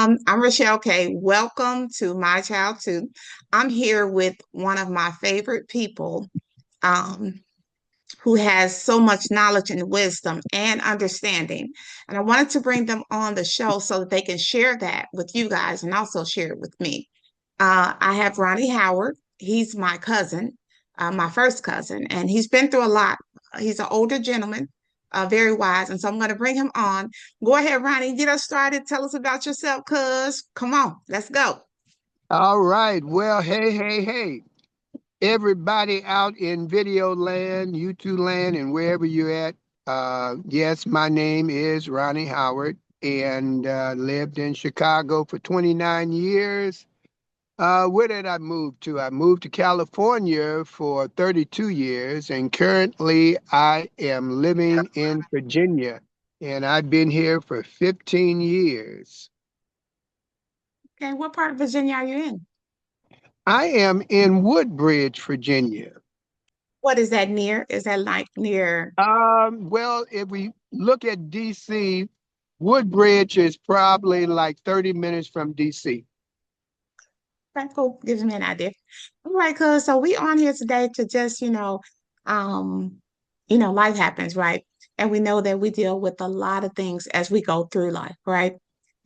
I'm Rochelle K. Welcome to My Child Too. I'm here with one of my favorite people, um, who has so much knowledge and wisdom and understanding. And I wanted to bring them on the show so that they can share that with you guys and also share it with me. I have Ronnie Howard. He's my cousin, my first cousin, and he's been through a lot. He's an older gentleman, very wise, and so I'm going to bring him on. Go ahead, Ronnie, get us started. Tell us about yourself, cuz. Come on, let's go. All right. Well, hey, everybody out in video land, YouTube land, and wherever you're at. Yes, my name is Ronnie Howard and lived in Chicago for 29 years. Where did I move to? I moved to California for 32 years, and currently I am living in Virginia, and I've been here for 15 years. Okay, what part of Virginia are you in? I am in Woodbridge, Virginia. What is that near? Is that like near? Well, if we look at DC, Woodbridge is probably like 30 minutes from DC. Okay, cool. Gives me an idea. All right, cuz. So we on here today to just, um, life happens, right? And we know that we deal with a lot of things as we go through life, right?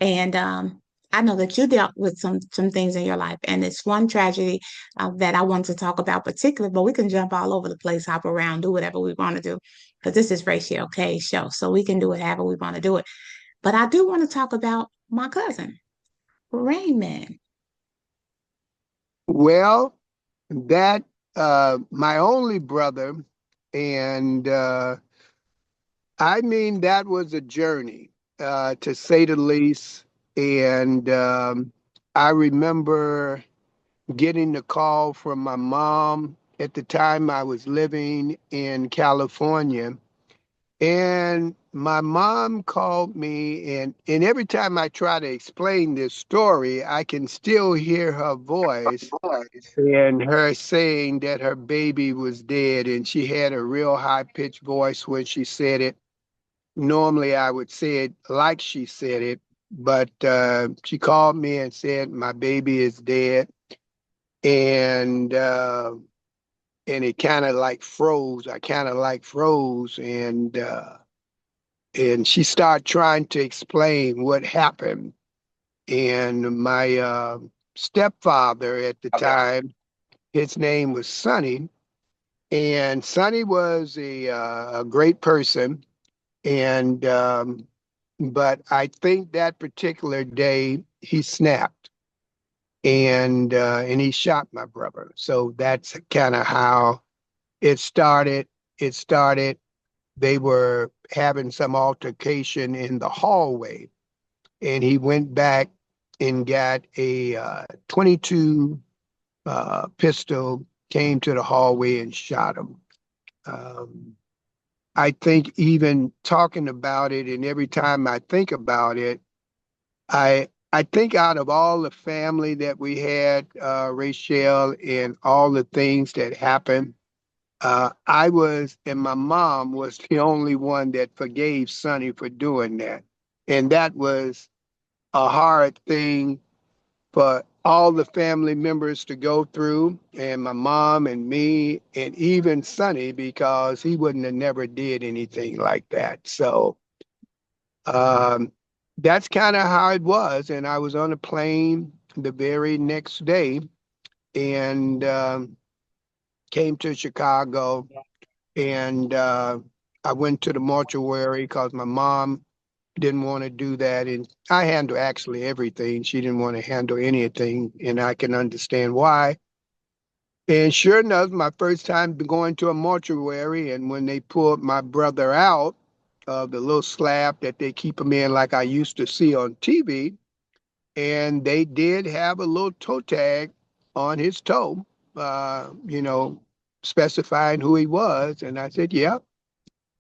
And I know that you dealt with some things in your life, and it's one tragedy that I want to talk about particularly, but we can jump all over the place, hop around, do whatever we want to do, because this is Ratio K show, so we can do it however we want to do it. But I do want to talk about my cousin, Raymond. Well, that my only brother, and I mean that was a journey, to say the least. And I remember getting the call from my mom at the time I was living in California. And my mom called me, and every time I try to explain this story, I can still hear her voice and her saying that her baby was dead. And she had a real high pitched voice when she said it. Normally, I would say it like she said it, but she called me and said, "My baby is dead." And and it kind of like froze. I kind of like froze, and she started trying to explain what happened. And my stepfather at the time, his name was Sonny, and Sonny was a great person. And but I think that particular day he snapped and he shot my brother. So that's kind of how it started. It started. They were having some altercation in the hallway, and he went back and got a 22 pistol, came to the hallway and shot him. Um, I think even talking about it, and every time I think about it, I think out of all the family that we had, Rachel, and all the things that happened, I was, and my mom was the only one that forgave Sonny for doing that. And that was a hard thing for all the family members to go through, and my mom and me, and even Sonny, because he wouldn't have never did anything like that. So um, that's kind of how it was. And I was on a plane the very next day and came to Chicago, and I went to the mortuary because my mom didn't want to do that, and I handle actually everything. She didn't want to handle anything, and I can understand why. And sure enough, my first time going to a mortuary, and when they pulled my brother out of the little slab that they keep him in, like I used to see on TV, and they did have a little toe tag on his toe, you know, specifying who he was, and I said, "Yep,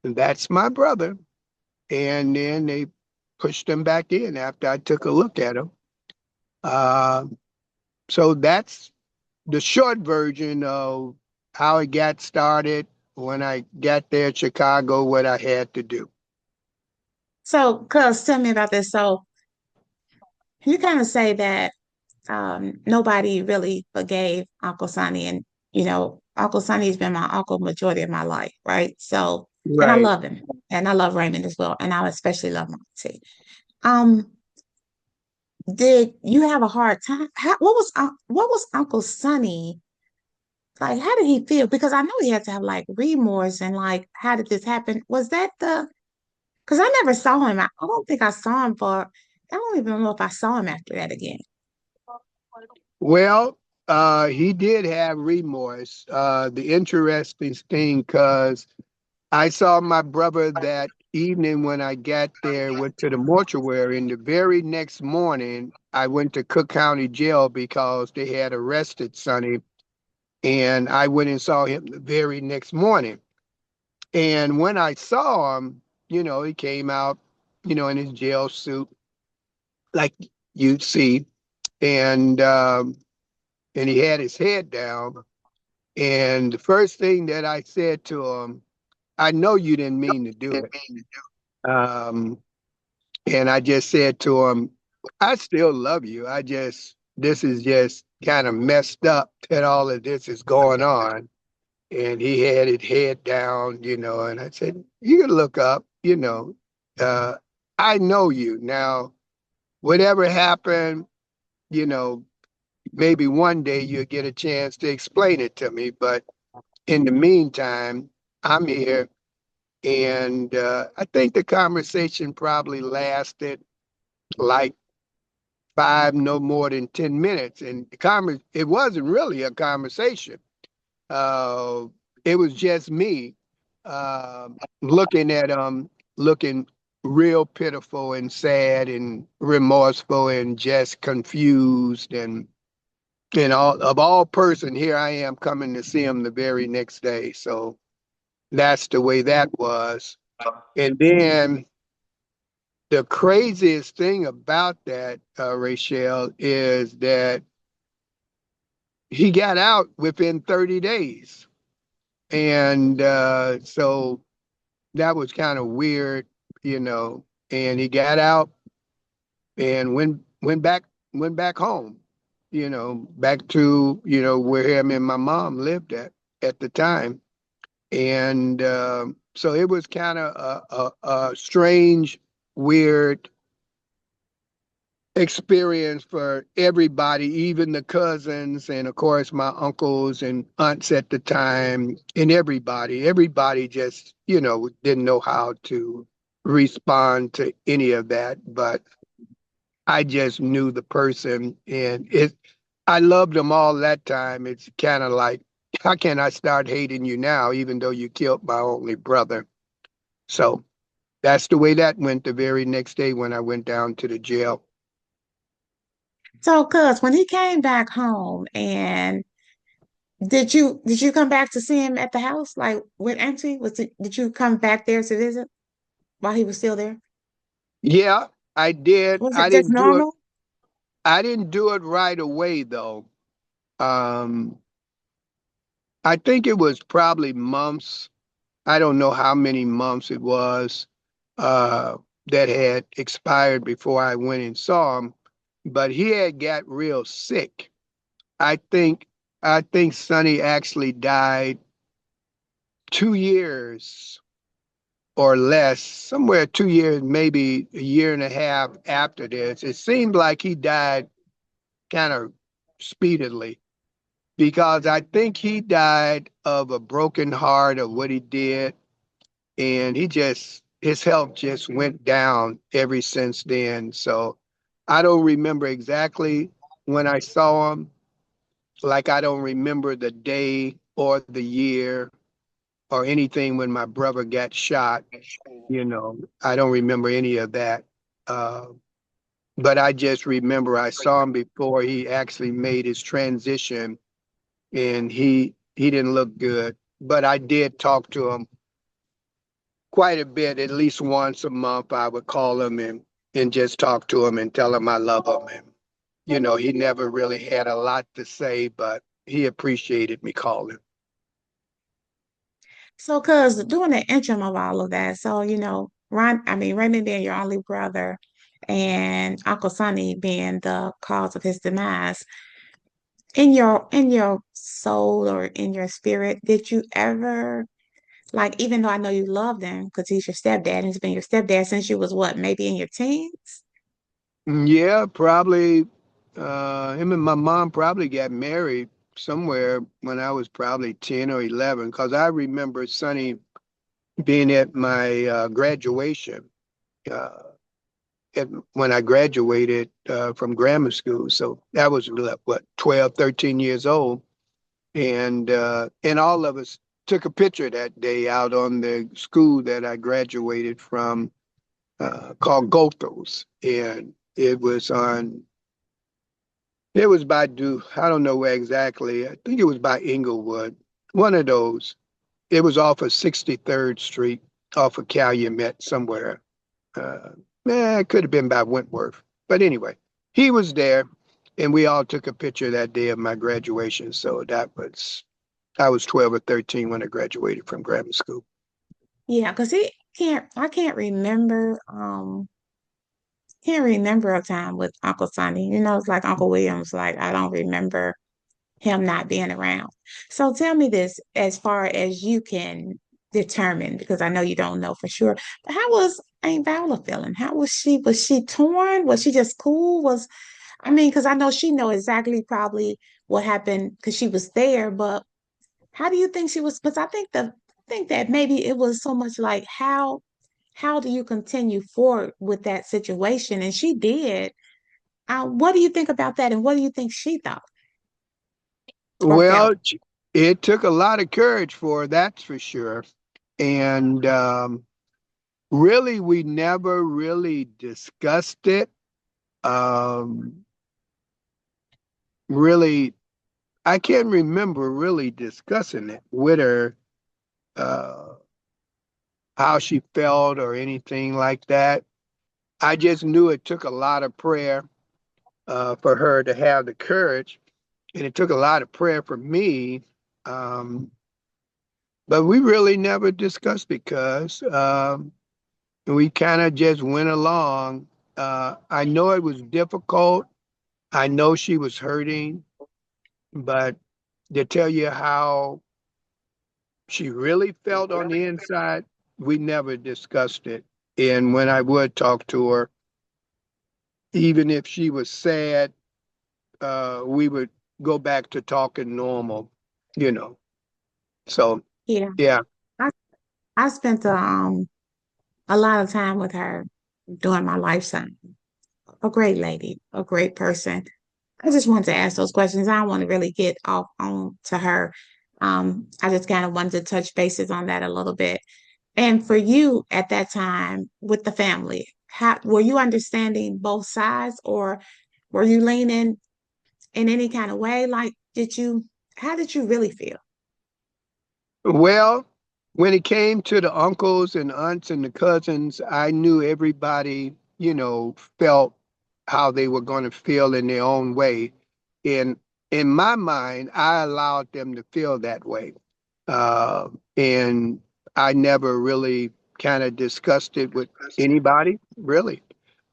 that's my brother." And then they pushed him back in after I took a look at him. Uh, so that's the short version of how it got started when I got there in Chicago, what I had to do. So, cuz, tell me about this. So, you kind of say that nobody really forgave Uncle Sonny, and Uncle Sonny's been my uncle majority of my life, right? So, and I Right. love him, and I love Raymond as well, and I especially love my auntie. Um, did you have a hard time? What was Uncle Sonny like? How did he feel? Because I know he had to have like remorse and like, how did this happen? Was that the? Because I never saw him. I don't think I saw him for. I don't even know if I saw him after that again. Well, he did have remorse. The interesting thing, because I saw my brother that evening when I got there, went to the mortuary, and the very next morning, I went to Cook County Jail because they had arrested Sonny, and I went and saw him the very next morning. And when I saw him, he came out, in his jail suit, like you'd see, and he had his head down. And the first thing that I said to him, I know you didn't mean to do it. Um, and I just said to him, I still love you. This is just kind of messed up that all of this is going on. And he had his head down, and I said, you can look up, uh, I know you. Now, whatever happened, you know, maybe one day you'll get a chance to explain it to me. But in the meantime, I'm here. And I think the conversation probably lasted like five, no more than 10 minutes. And it wasn't really a conversation. Uh, it was just me looking at looking real pitiful and sad and remorseful and just confused and all person, here I am coming to see him the very next day. So that's the way that was. And then the craziest thing about that, Rachel, is that he got out within 30 days. And so that was kind of weird, you know. And he got out and went back home, back to, where him and my mom lived at the time. And so it was kind of a strange, weird experience for everybody, even the cousins, and of course my uncles and aunts at the time, and everybody. Everybody just, didn't know how to respond to any of that. But I just knew the person, and I loved them all that time. It's kind of like, how can I start hating you now, even though you killed my only brother? So that's the way that went the very next day when I went down to the jail. So, cuz when he came back home, and did you come back to see him at the house, like with Auntie? Did you come back there to visit while he was still there? Yeah, I did. Was I it just didn't do it. normal? I didn't do it right away though. Um, I think it was probably months. I don't know how many months it was uh, that had expired before I went and saw him, but he had got real sick. I think I think Sonny actually died 2 years or less, somewhere 2 years, maybe a year and a half after this. It seemed like he died kind of speedily because I think he died of a broken heart of what he did, and his health just went down ever since then. So I don't remember exactly when I saw him, like I don't remember the day or the year or anything when my brother got shot. I don't remember any of that. Uh, but I just remember I saw him before he actually made his transition, and he didn't look good. But I did talk to him quite a bit, at least once a month. I would call him and just talk to him and tell him I love him. And he never really had a lot to say, but he appreciated me calling. So, cuz during the interim of all of that, so Raymond being your only brother, and Uncle Sonny being the cause of his demise. In your soul or in your spirit, did you ever like, even though I know you loved him because he's your stepdad and he's been your stepdad since you was what, maybe in your teens? Yeah, probably. Him and my mom probably got married somewhere when I was probably 10 or 11, because I remember Sonny being at my graduation uh, when I graduated from grammar school. So that was what, 12, 13 years old. And all of us took a picture that day out on the school that I graduated from, called Gothos. And it was by I don't know where exactly. I think it was by Inglewood. One of those. It was off of 63rd Street, off of Calumet somewhere. Uh, it could have been by Wentworth. But anyway, he was there, and we all took a picture that day of my graduation. So I was 12 or 13 when I graduated from grammar school. Yeah, because he can't I can't remember a time with Uncle Sonny. You know, it's like Uncle William's like, I don't remember him not being around. So tell me this, as far as you can determine, because I know you don't know for sure, but how was Aunt Viola feeling? How was she? Was she torn? Was she just cool? I mean, because I know she know exactly probably what happened because she was there, but how do you think she was? Because I think that maybe it was so much like how do you continue forward with that situation? And she did. What do you think about that? And what do you think she thought or Well, felt? it took a lot of courage for her, that's for sure. And really, we never really discussed it. Um, really, I can't remember really discussing it with her, uh, how she felt or anything like that. I just knew it took a lot of prayer for her to have the courage, and it took a lot of prayer for me. Um, but we really never discussed because we kind of just went along. I know it was difficult. I know she was hurting, but to tell you how she really felt on the inside, we never discussed it. And when I would talk to her, even if she was sad, we would go back to talking normal, you know. So, Yeah, yeah. I I spent a lot of time with her during my lifetime. A great lady, a great person. I just wanted to ask those questions. I don't want to really get off on to her. I just kind of wanted to touch bases on that a little bit. And for you at that time with the family, how were you understanding both sides or were you leaning in any kind of way? Like, how did you really feel? Well, when it came to the uncles and aunts and the cousins, I knew everybody, felt how they were going to feel in their own way. And in my mind, I allowed them to feel that way. And I never really kind of discussed it with anybody, really.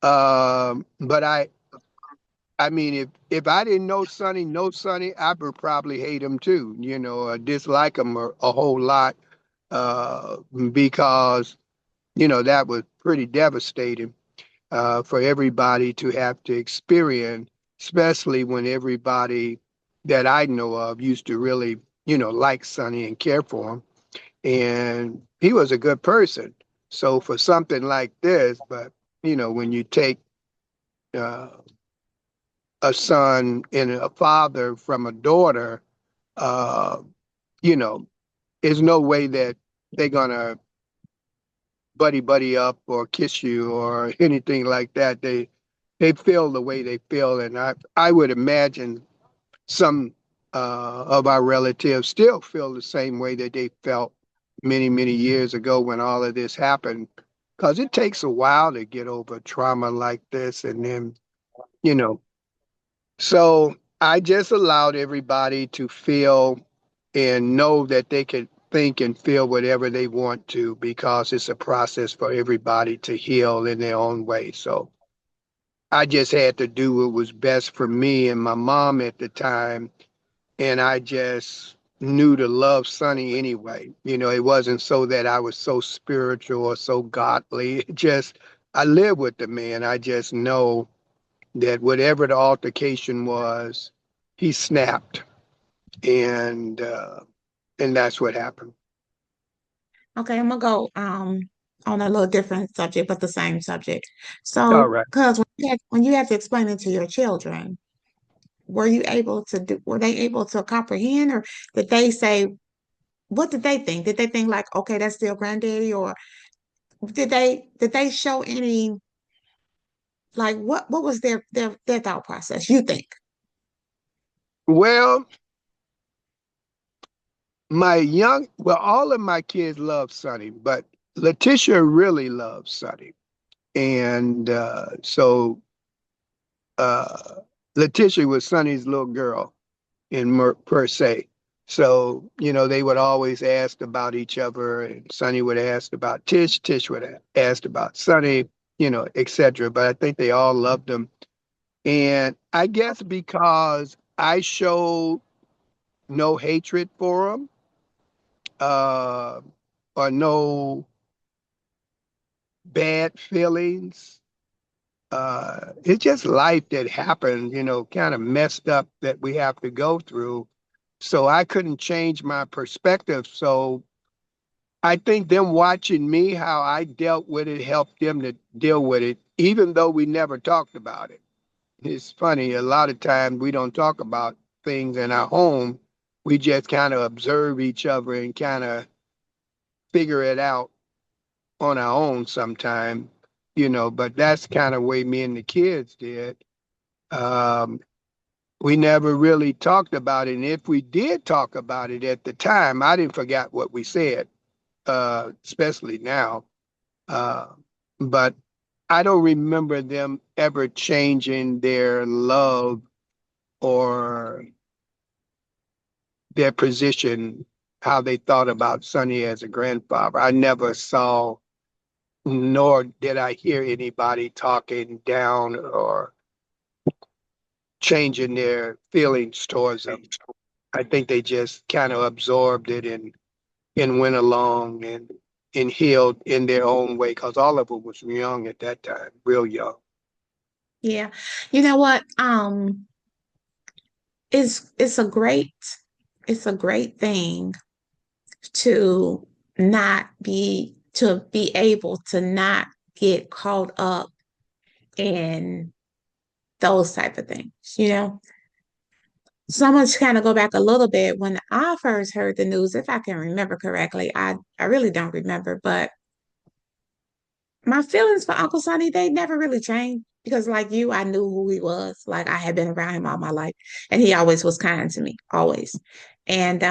But I mean, if I didn't know Sonny, I would probably hate him too, or dislike him a whole lot, uh, because that was pretty devastating for everybody to have to experience, especially when everybody that I know of used to really, like Sonny and care for him, and he was a good person. So for something like this, but when you take uh, a son and a father from a daughter, uh, you know, there's no way that they're gonna buddy up or kiss you or anything like that. They feel the way they feel, and I would imagine some of our relatives still feel the same way that they felt many years ago when all of this happened, because it takes a while to get over trauma like this, and then you know so I just allowed everybody to feel and know that they could think and feel whatever they want to, because it's a process for everybody to heal in their own way. So, I just had to do what was best for me and my mom at the time. And I just knew to love Sonny anyway. You know, it wasn't so that I was so spiritual or so godly. It just, I live with the man. I just know that whatever the altercation was, he snapped. And, uh, and that's what happened. Okay, I'm gonna go on a little different subject, but the same subject. All So, right. because when you had to explain it to your children, were you able to do, were they able to comprehend, or did they say, what did they think? Did they think like, okay, that's still granddaddy, or did they show any like what was their thought process, you think? Well, well, all of my kids love Sonny, but Letitia really loves Sonny. And uh, Letitia was Sonny's little girl per se. So, you know, they would always ask about each other, and Sonny would ask about Tish, Tish would ask about Sonny, you know, etc. But I think they all loved him. And I guess because I showed no hatred for him, uh, or no bad feelings. It's just life that happened, you know, kind of messed up that we have to go through. So I couldn't change my perspective. So I think them watching me, how I dealt with it, helped them to deal with it, even though we never talked about it. It's funny, a lot of times we don't talk about things in our home. We just kind of observe each other and kind of figure it out on our own sometime, you know, but that's kind of way me and the kids did. Um, we never really talked about it. And if we did talk about it at the time, I didn't forget what we said, especially now. Uh, but I don't remember them ever changing their love or their position, how they thought about Sonny as a grandfather. I never saw, nor did I hear anybody talking down or changing their feelings towards him. I think they just kind of absorbed it and went along and healed in their own way because all of them was young at that time, real young. Yeah. You know what? It's a great thing to be able to not get caught up in those type of things, you know. So I'm gonna just kind of go back a little bit. When I first heard the news, if I can remember correctly, I really don't remember, but my feelings for Uncle Sonny, they never really changed because like you, I knew who he was. Like I had been around him all my life and he always was kind to me, always. And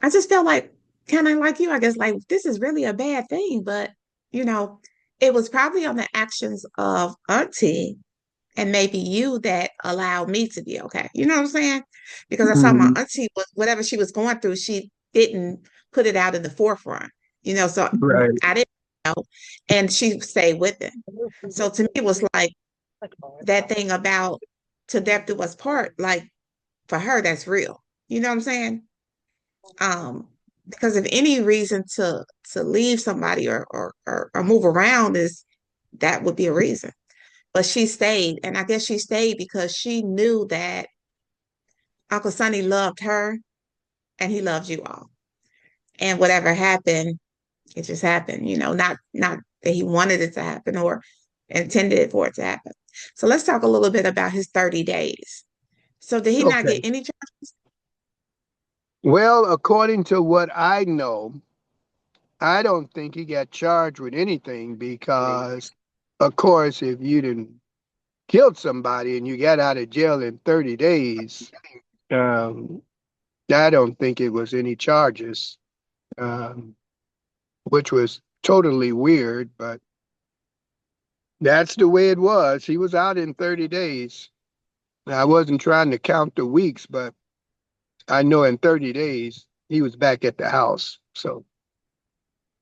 I just felt like kind of like you, I guess, like this is really a bad thing, but you know, it was probably on the actions of Auntie and maybe you that allowed me to be okay. You know what I'm saying? Because I saw my Mhm. auntie was whatever she was going through, she didn't put it out in the forefront. You know, so Right. I didn't know, and she stayed with it. So to me, it was like that thing about to death do us part. Like for her, that's real. You know what I'm saying? Um, because if any reason to leave somebody or move around is that would be a reason. But she stayed, and I guess she stayed because she knew that Uncle Sonny loved her and he loved you all. And whatever happened, it just happened, you know, not that he wanted it to happen or intended for it to happen. So let's talk a little bit about his 30 days. So did he not Okay. get any Well, according to what I know, I don't think he got charged with anything because, of course, if you didn't killed somebody and you got out of jail in 30 days, um, I don't think it was any charges, um, which was totally weird, but that's the way it was. He was out in 30 days. I wasn't trying to count the weeks, but I know in 30 days he was back at the house. So,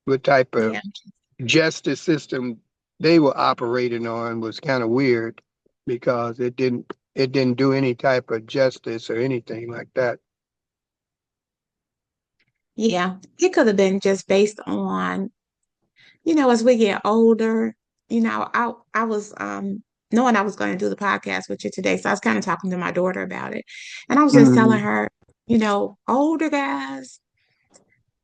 what type of Yeah. justice system they were operating on was kind of weird because it didn't do any type of justice or anything like that. Yeah, it could have been just based on, as we get older, I was knowing I was going to do the podcast with you today. So I was kind of talking to my daughter about it. And I was just telling Mhm. her, older guys,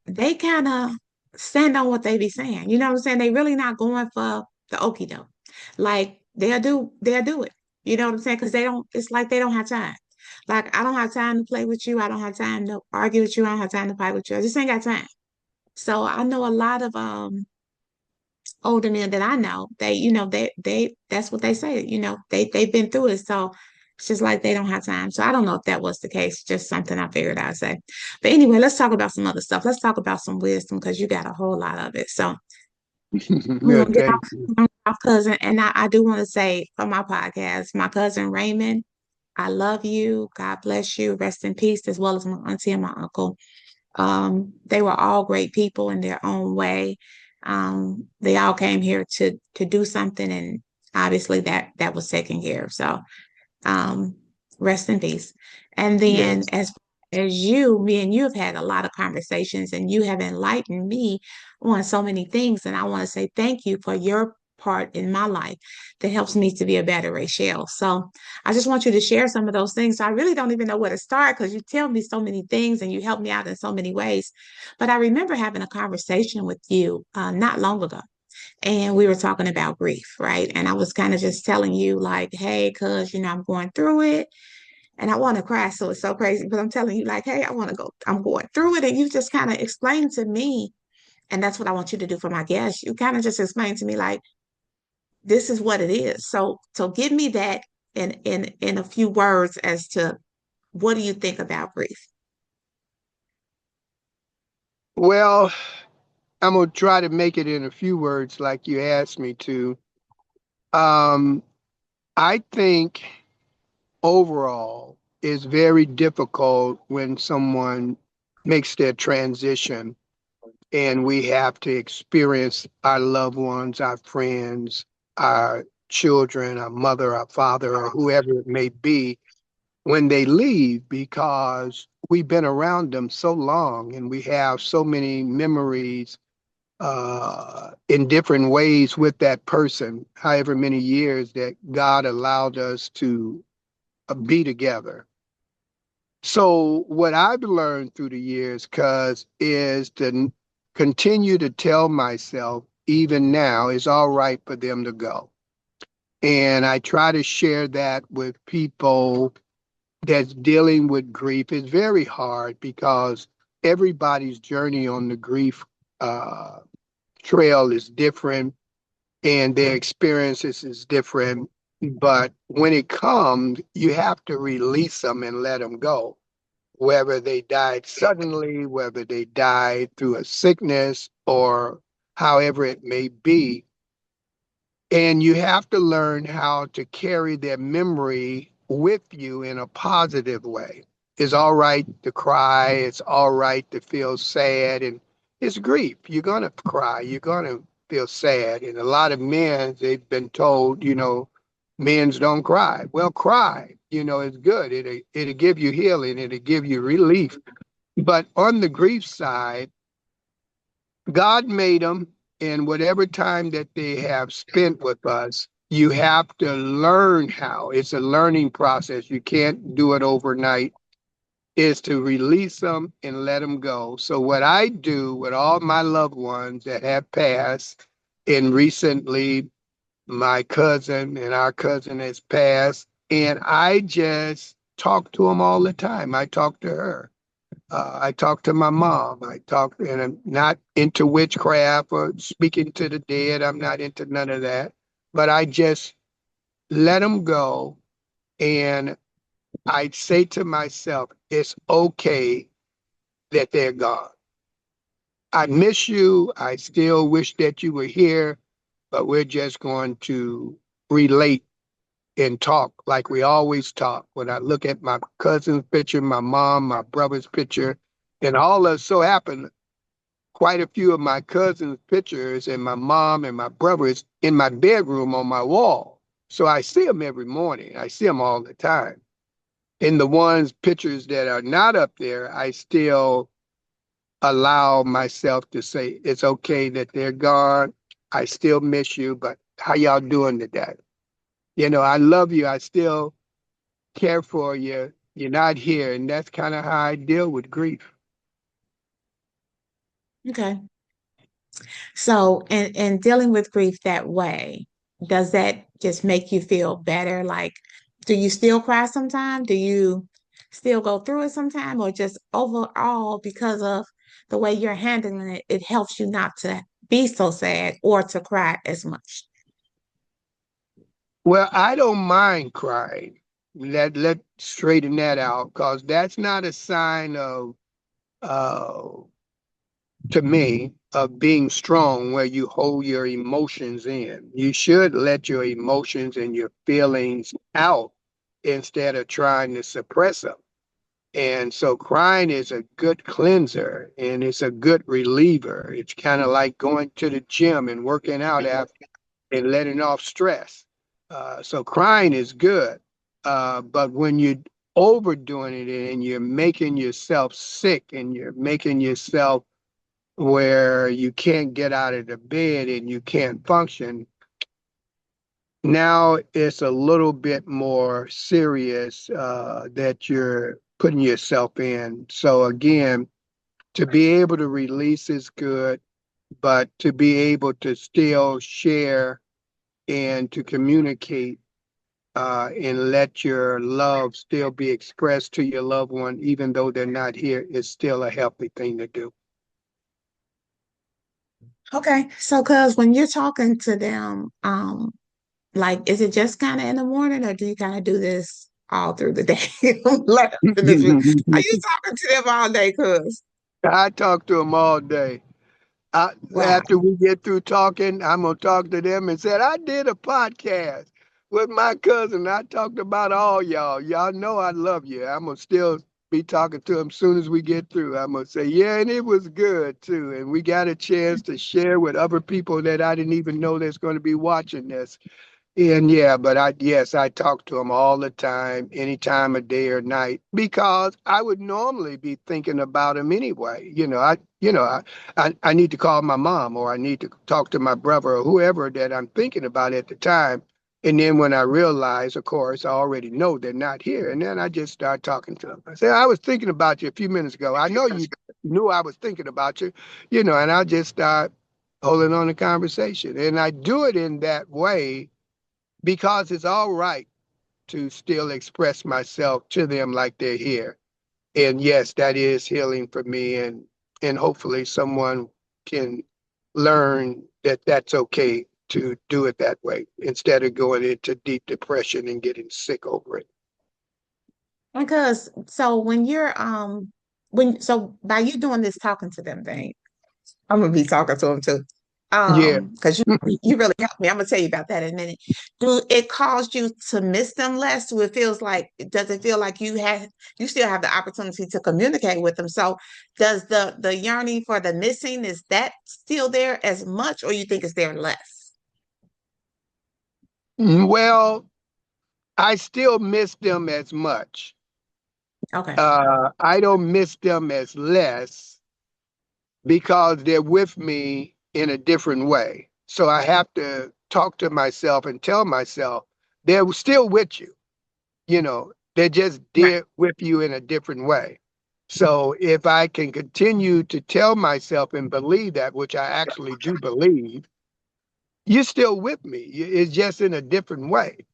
they kind of stand on what they be saying. You know what I'm saying? They really not going for the okie doke. Like they'll do it. You know what I'm saying? Because it's like they don't have time. Like I don't have time to play with you. I don't have time to argue with you. I don't have time to fight with you. I just ain't got time. So I know a lot of older men that I know, that's what they say, they've been through it. So it's just like they don't have time. So I don't know if that was the case, just something I figured I'd say. But anyway, let's talk about some other stuff. Let's talk about some wisdom because you got a whole lot of it. So we're Yeah, gonna get thank you. off cousin. And I do want to say for my podcast, my cousin Raymond, I love you. God bless you. Rest in peace, as well as my auntie and my uncle. They were all great people in their own way. They all came here to do something, and obviously that was taken care of. So, um, rest in peace. And then Yes. as me and you have had a lot of conversations, and you have enlightened me on so many things. And I want to say thank you for your part in my life that helps me to be a better Rachel. So I just want you to share some of those things. So I really don't even know where to start because you tell me so many things and you help me out in so many ways. But I remember having a conversation with you not long ago, and we were talking about grief, right? And I was kind of just telling you, like, hey, cuz, I'm going through it and I want to cry. So it's so crazy. But I'm telling you, like, hey, I'm going through it. And you just kind of explained to me, and that's what I want you to do for my guests. You kind of just explained to me, like, this is what it is. So give me that in a few words as to what do you think about grief? Well, I'm gonna try to make it in a few words like you asked me to. Um, I think overall it's very difficult when someone makes their transition and we have to experience our loved ones, our friends, our children, our mother, our father, or whoever it may be when they leave because we've been around them so long and we have so many memories in different ways with that person, however many years that God allowed us to be together. So what I've learned through the years, cuz, is to continue to tell myself, even now, it's all right for them to go. And I try to share that with people that's dealing with grief. It's very hard because everybody's journey on the grief uh, trail is different and their experiences is different. But when it comes, you have to release them and let them go, whether they died suddenly, whether they died through a sickness, or however it may be. And you have to learn how to carry their memory with you in a positive way. It's all right to cry, it's all right to feel sad, and it's grief. You're going to cry, you're going to feel sad. And a lot of men, they've been told, men's don't cry. Well, cry, it's good. It'll give you healing, it'll give you relief. But on the grief side, God made them, and whatever time that they have spent with us, you have to learn how. It's a learning process. You can't do it overnight. Is to release them and let them go. So what I do with all my loved ones that have passed, and recently my cousin and our cousin has passed, and I just talk to them all the time. I talk to her. I talk to my mom. And I'm not into witchcraft or speaking to the dead. I'm not into none of that. But I just let them go. And I say to myself, it's okay that they're gone. I miss you. I still wish that you were here, but we're just going to relate and talk like we always talk. When I look at my cousin's picture, my mom, my brother's picture, and all of so happen quite a few of my cousins' pictures and my mom and my brothers in my bedroom on my wall. So I see them every morning. I see them all the time. And the ones pictures that are not up there, I still allow myself to say it's okay that they're gone. I still miss you, but how y'all doing today? You know, I love you. I still care for you. You're not here. And that's kind of how I deal with grief. Okay. So, in dealing with grief that way, does that just make you feel better? Like, do you still cry sometime? Do you still go through it sometime? Or just overall, because of the way you're handling it, it helps you not to be so sad or to cry as much? Well, I don't mind crying. Let straighten that out because that's not a sign of uh to me of being strong where you hold your emotions in. You should let your emotions and your feelings out instead of trying to suppress them. And so crying is a good cleanser and it's a good reliever. It's kind of like going to the gym and working out after and letting off stress. So crying is good. But when you're overdoing it and you're making yourself sick and you're making yourself where you can't get out of the bed and you can't function, now it's a little bit more serious that you're putting yourself in. So again, to be able to release is good, but to be able to still share and to communicate and let your love still be expressed to your loved one, even though they're not here, is still a healthy thing to do. Okay. So, cause when you're talking to them, like, is it just kind of in the morning, or do you kind of do this all through the day? I'm laughing at you. Are you talking to them all day, cuz? I talk to them all day. I, Wow. after we get through talking, I'm gonna talk to them and said I did a podcast with my cousin. I talked about all y'all. Y'all know I love you. I'm gonna still be talking to them soon as we get through. I'm gonna say, yeah, and it was good too. And we got a chance to share with other people that I didn't even know that's going to be watching this. And yeah, but yes, I talk to them all the time, any time of day or night, because I would normally be thinking about them anyway. I need to call my mom or I need to talk to my brother or whoever that I'm thinking about at the time. And then when I realize, of course, I already know they're not here. And then I just start talking to them. I say, I was thinking about you a few minutes ago. I know you knew I was thinking about you, and I'll just start holding on to conversation. And I do it in that way because it's all right to still express myself to them like they're here. And yes, that is healing for me, and hopefully someone can learn that that's okay to do it that way instead of going into deep depression and getting sick over it. Because so when you're when so by you doing this talking to them thing, I'm gonna be talking to them too. Yeah. Because you really helped me. I'm gonna tell you about that in a minute. Do it cause you to miss them less? Do it feels like does it feel like you still have the opportunity to communicate with them? So does the yearning for the missing, is that still there as much, or you think it's there less? Well, I still miss them as much. Okay. I don't miss them as less because they're with me in a different way. So I have to talk to myself and tell myself they're still with you. They're just Right. there with you in a different way. So if I can continue to tell myself and believe that, which I actually do believe, you're still with me. It's just in a different way.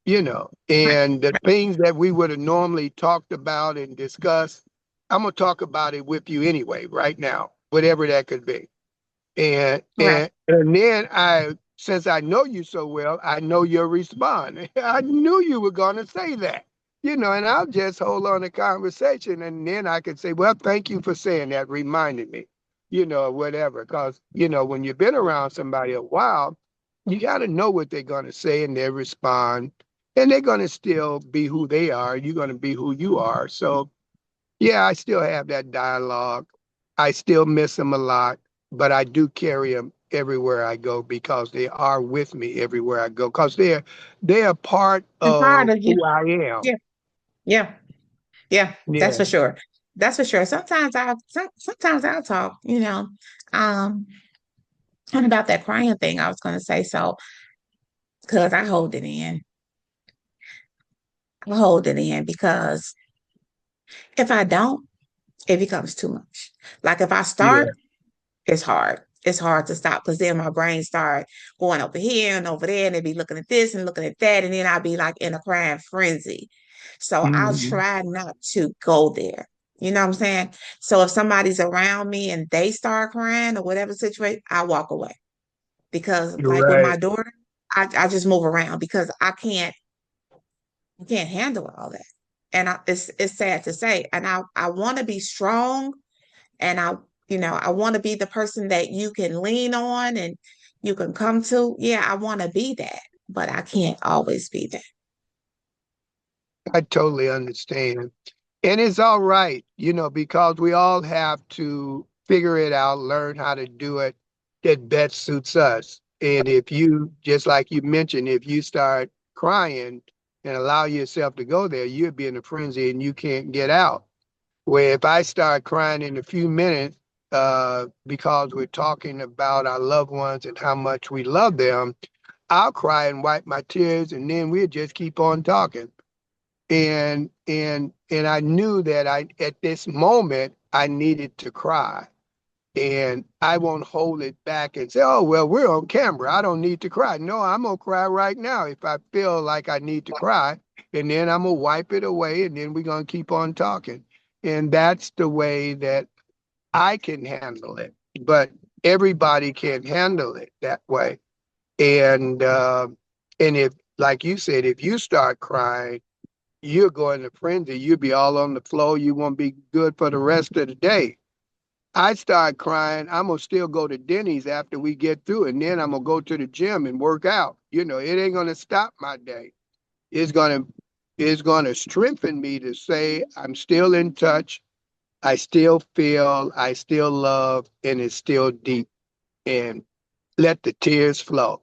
Right. And the things that we would have normally talked about and discussed, I'm gonna talk about it with you anyway, right now, whatever that could be. And Right. then since I know you so well, I know your response. I knew you were gonna say that. And I'll just hold on the conversation and then I could say, well, thank you for saying that, reminded me, or whatever. Because, when you've been around somebody a while, you gotta know what they're gonna say and they respond. And they're gonna still be who they are. You're gonna be who you are. So yeah, I still have that dialogue. I still miss them a lot. but I do carry them everywhere I go because they are with me everywhere I go because they're part And part of of you. who I am. Yeah, yeah, yeah. That's Yeah, for sure. That's for sure. Sometimes I'll talk, um, and about that crying thing I was gonna say. So, because I hold it in. I hold it in because if I don't, it becomes too much. Like if I yeah, start, it's hard. It's hard to stop because then my brain start going over here and over there, and they be looking at this and looking at that, and then I'll be like in a crying frenzy. So I'll hmm, try not to go there. You know what I'm saying? So if somebody's around me and they start crying or whatever situation, I walk away because, you're like with right. my daughter, I just move around because I can't handle all that. And it's sad to say, and I want to be strong, and I want to be the person that you can lean on and you can come to. Yeah, I want to be that, but I can't always be that. I totally understand. And it's all right, because we all have to figure it out, learn how to do it that best suits us. And if you, just like you mentioned, if you start crying and allow yourself to go there, you'll be in a frenzy and you can't get out. Where if I start crying in a few minutes, because we're talking about our loved ones and how much we love them, I'll cry and wipe my tears, and then we'll just keep on talking. And I knew that I at this moment I needed to cry. And I won't hold it back and say, oh, well, we're on camera. I don't need to cry. No, I'm going to cry right now if I feel like I need to cry. And then I'm going to wipe it away and then we're going to keep on talking. And that's the way that I can handle it. But everybody can't handle it that way. And if, like you said, if you start crying, you're going to frenzy. You'll be all on the floor. You won't be good for the rest of the day. I start crying. I'm gonna still go to Denny's after we get through, and then I'm gonna go to the gym and work out. It ain't gonna stop my day. It's gonna it's gonna strengthen me to say I'm still in touch. I still feel. I still love, and it's still deep. And let the tears flow.